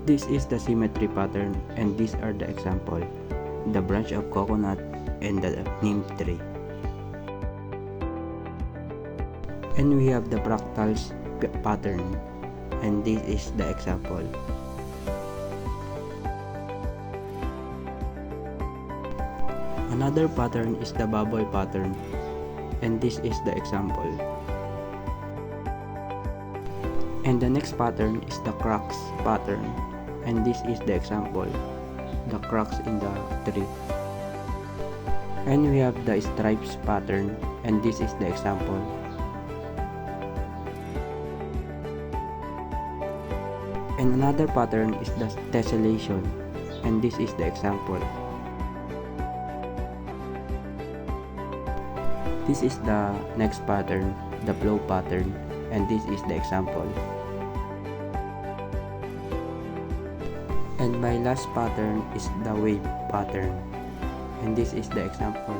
This is the symmetry pattern, and these are the example: the branch of coconut and the neem tree. And we have the fractals pattern, and this is the example. Another pattern is the bubble pattern, and this is the example. And the next pattern is the cracks pattern, and this is the example: the cracks in the tree. And we have the stripes pattern, and this is the example. And another pattern is the tessellation, and this is the example. This is the next pattern, the flow pattern, and this is the example. And my last pattern is the wave pattern, and this is the example.